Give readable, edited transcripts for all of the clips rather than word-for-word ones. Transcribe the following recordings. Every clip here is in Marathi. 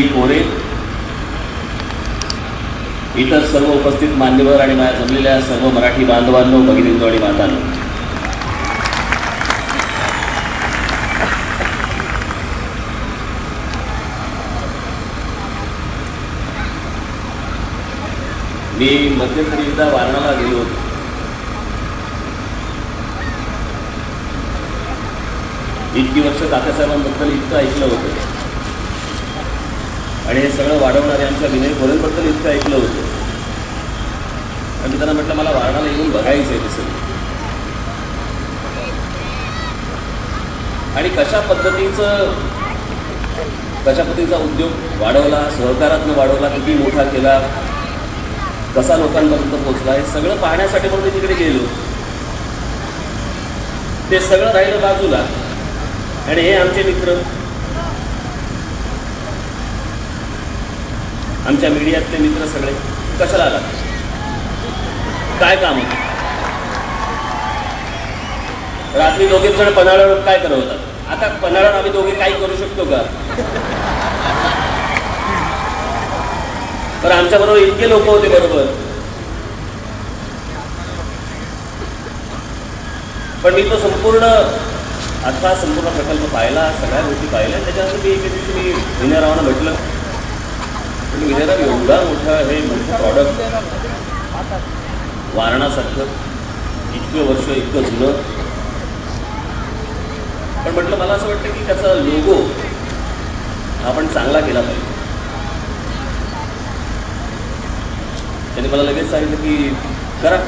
विजय कोरे, इतर सर्व उपस्थित मान्यवर आणि माझ्या जमलेल्या सर्व मराठी बांधवांनो, भगिनींनो आणि मातांनो, मी मध्यंतरी एकदा वारणाला गेलो होतो. इतकी वर्ष काकासाहेबांबद्दल इतकं ऐकलं होतं आणि हे सगळं वाढवणारे आमच्या विनय कोरेंबद्दल इतकं ऐकलं होतं. आणि मी त्यांना म्हटलं मला वारणाला येऊन बघायचं आहे तसं, आणि कशा पद्धतीचा उद्योग वाढवला, सहकारातनं वाढवला, किती मोठा केला, कसा लोकांपर्यंत पोहोचला, हे सगळं पाहण्यासाठी म्हणून मी तिकडे गेलो. ते सगळं राहिलं बाजूला आणि हे आमचे मित्र, आमच्या मीडियातले मित्र सगळे कशाला आला, काय काम होतं? रात्री दोघे जण पन्हाळ्यावर काय करत होतात? आता पन्हाळ्यावर आम्ही दोघे काही करू शकतो का? तर आमच्या बरोबर इतके लोक होते बरोबर, पण मी तो संपूर्ण प्रकल्प पाहिला, सगळ्या गोष्टी पाहिल्या. त्याच्यानंतर मी एके दिवशी मी विनयरावांना भेटलं. पण विनयराव एवढा मोठा हे मोठं प्रॉडक्ट, वारणासारखं इतकं वर्ष, इतकं जुनं, पण म्हटलं मला असं वाटतं की त्याचा लोगो आपण चांगला केला पाहिजे. त्यांनी मला लगेच सांगितलं की करा.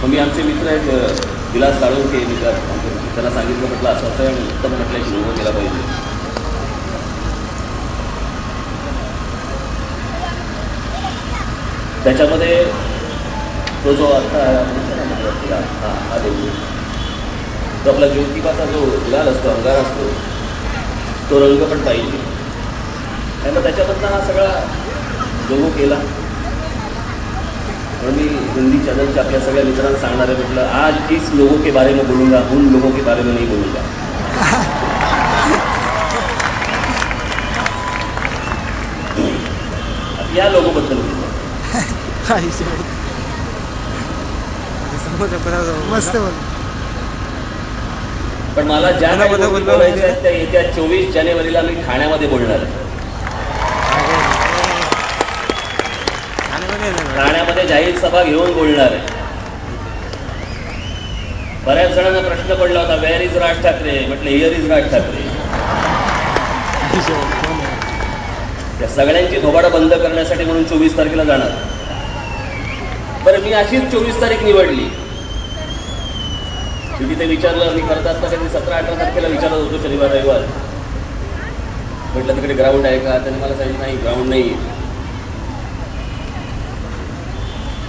मग मी आमचे मित्र आहेत विलास साळुंखे, त्यांना सांगितलं, म्हटलं असं असं आहे, उत्तम म्हटलं की लोगो केला पाहिजे. त्याच्यामध्ये तो जो आता हा देऊ, तो आपला ज्योतिबाचा जो गुलाल असतो, अंगार असतो, तो रंग पण पाहिजे. आणि मग त्याच्याबद्दल हा सगळा लोगो केला. और मैं हिंदी चैनल से अपने सगळे मित्रांना सांगणार आहे, म्हटलं आज इस लोगों के बारे में बोलूंगा, उन लोगों के बारे में नहीं बोलूंगा. या लोगो बद्दल मस्त बोल. पण मला ज्या बोलायचं आहे त्या येत्या 24 जानेवारीला मी ठाण्यामध्ये बोलणार आहे. ठाण्यामध्ये जाहीर सभा घेऊन बोलणार आहे. बऱ्याच जणांना प्रश्न पडला होता, वेअर इज राज ठाकरे? म्हटलं हिअर इज राज ठाकरे. त्या सगळ्यांची थोबाडं बंद करण्यासाठी म्हणून 24 तारखेला जाणार. बरं, मी अशीच 24 तारीख निवडली. मी ते विचारलं, मी करत असताना कधी 17-18 तारखेला विचारत होतो, शनिवार रविवार. म्हटलं तिकडे ग्राउंड आहे का? त्यांनी मला सांगितलं नाही, ग्राउंड नाही.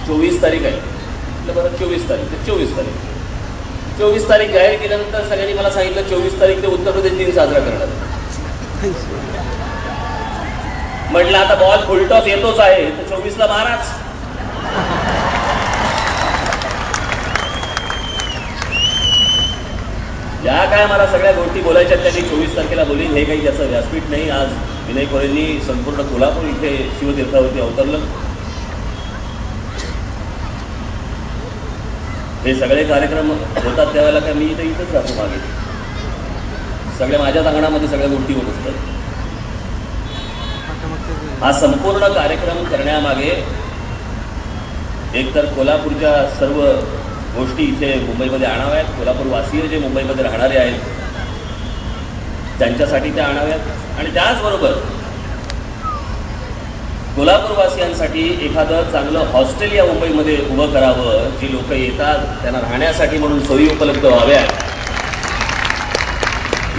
24 तारीख आहे. म्हटलं बरं 24 तारीख ते 24 तारीख जाहीर केल्यानंतर सगळ्यांनी मला सांगितलं 24 तारीख ते उत्तर प्रदेश दिन साजरा करणार. म्हटलं आता बॉल फुलटॉस येतोच आहे, तर 24ला माराच. ज्या काय मला सगळ्या गोष्टी बोलायच्या त्यांनी 24 तारखेला बोलीन. हे काही त्याचं व्यासपीठ नाही. आज विनय कोरेंनी संपूर्ण कोल्हापूर इथे शिवतीर्थावरती अवतरलं. हे सगळे कार्यक्रम होतात त्यावेळेला काय मी इथंच राहतो मागे. सगळ्या माझ्याच अंगणामध्ये सगळ्या गोष्टी होत असतात. हा संपूर्ण कार्यक्रम करण्यामागे एकतर कोल्हापूरच्या सर्व गोष्टी इथे मुंबईमध्ये आणाव्यात, कोल्हापूरवासीय जे मुंबईमध्ये राहणारे आहेत त्यांच्यासाठी त्या आणाव्यात, आणि त्याचबरोबर कोल्हापूरवासियांसाठी एखादं चांगलं हॉस्टेल या मुंबईमध्ये उभं करावं. जी लोक येतात त्यांना राहण्यासाठी म्हणून सोयी उपलब्ध व्हाव्यात,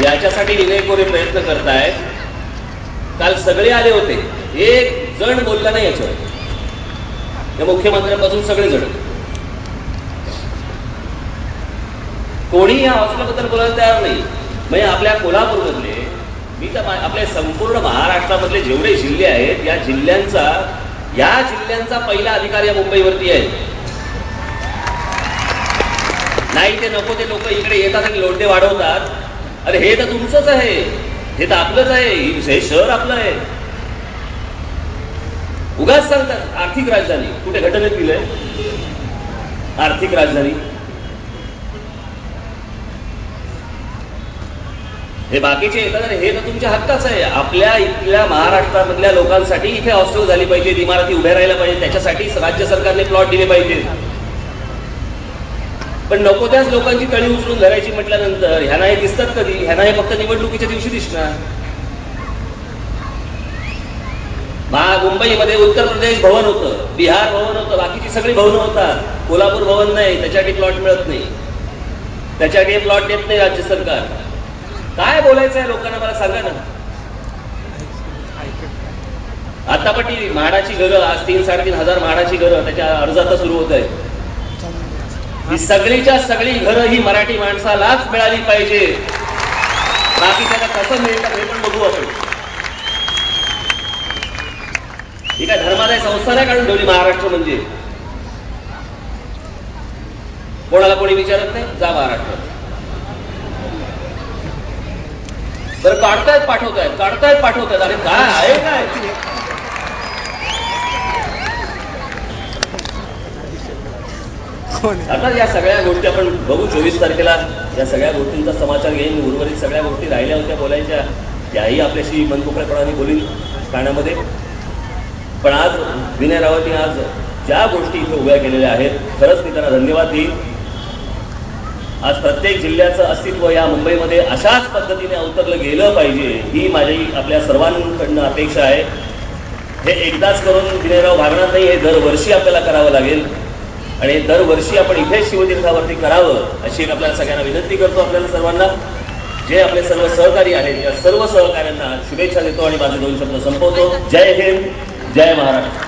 याच्यासाठी विनय कोरे प्रयत्न करतायत. काल सगळे आले होते, एक जण बोलला नाही याच्यावर. या मुख्यमंत्र्यांपासून सगळे जण, कोणी या हॉस्टेलबद्दल बोलायला तयार नाही. म्हणजे आपल्या कोल्हापूरमधले, मी तर आपल्या संपूर्ण महाराष्ट्रामधले जेवढे जिल्हे आहेत या जिल्ह्यांचा पहिला अधिकार या मुंबईवरती आहे. नाही ते नको ते लोक इकडे येतात आणि लोंढे वाढवतात. अरे हे तर तुमचंच आहे. हे तर आपलंच आहे, हे शहर आपलं आहे. उगाच सांगतात आर्थिक राजधानी. कुठे घटनेत दिलंय आर्थिक राजधानी? हे बाकीचे येतात, हे तर तुमच्या हक्काचं आहे. आपल्या इथल्या महाराष्ट्रामधल्या लोकांसाठी इथे हॉस्टेल झाली पाहिजे, इमारती उभ्या राहायला पाहिजे, त्याच्यासाठी राज्य सरकारने प्लॉट दिले पाहिजे. पण नको त्याच लोकांची तळी उचलून धरायची म्हटल्यानंतर ह्यांना हे दिसतात कधी? ह्यांना हे फक्त निवडणुकीच्या दिवशी दिसणार. मुंबईमध्ये उत्तर प्रदेश भवन होतं, बिहार भवन होतं, बाकीची सगळी भवनं होतात. कोल्हापूर भवन नाही, त्याच्यासाठी प्लॉट मिळत नाही, त्याच्यासाठी प्लॉट देत नाही राज्य सरकार. काय बोलायचं आहे लोकांना मला सांगा ना. आता पण ती म्हाडाची घरं, आज 3-3.5 म्हाडाची घरं त्याच्या अर्जात सुरू होत आहे. ही सगळीच्या सगळी घरं ही मराठी माणसालाच मिळाली पाहिजे. बाकी त्याला कसं मिळतं हे पण बघू आपण. ही काय धर्मादाय संस्था नाही काढून ठेवली महाराष्ट्र म्हणजे. कोणाला कोणी विचारत नाही, जा महाराष्ट्र. बरं काढतायत पाठवतायत. अरे काय आहे काय? आता या सगळ्या गोष्टी आपण बघू 24 तारखेला. या सगळ्या गोष्टींचा समाचार घेईन. उर्वरित सगळ्या गोष्टी राहिल्या होत्या बोलायच्या, याही आपल्याशी मनमोकळेपणाने बोलील ठाण्यामध्ये. पण आज विनय रावतने आज ज्या गोष्टी इथे उभ्या केलेल्या आहेत, खरंच मी त्यांना धन्यवाद देईन. आज प्रत्येक जिल्ह्याचं अस्तित्व या मुंबईमध्ये अशाच पद्धतीने अवतरलं गेलं पाहिजे, ही माझी आपल्या सर्वांकडनं अपेक्षा आहे. हे एकदाच करून विनयराव भागणार नाही, हे दरवर्षी आपल्याला करावं लागेल. आणि दरवर्षी आपण इथे शिवतीर्थावरती करावं अशी एक आपल्याला सगळ्यांना विनंती करतो. आपल्याला सर्वांना, जे आपले सर्व सहकारी आहेत, या सर्व सहकाऱ्यांना शुभेच्छा देतो आणि माझे 2 शब्द संपवतो. जय हिंद, जय महाराष्ट्र.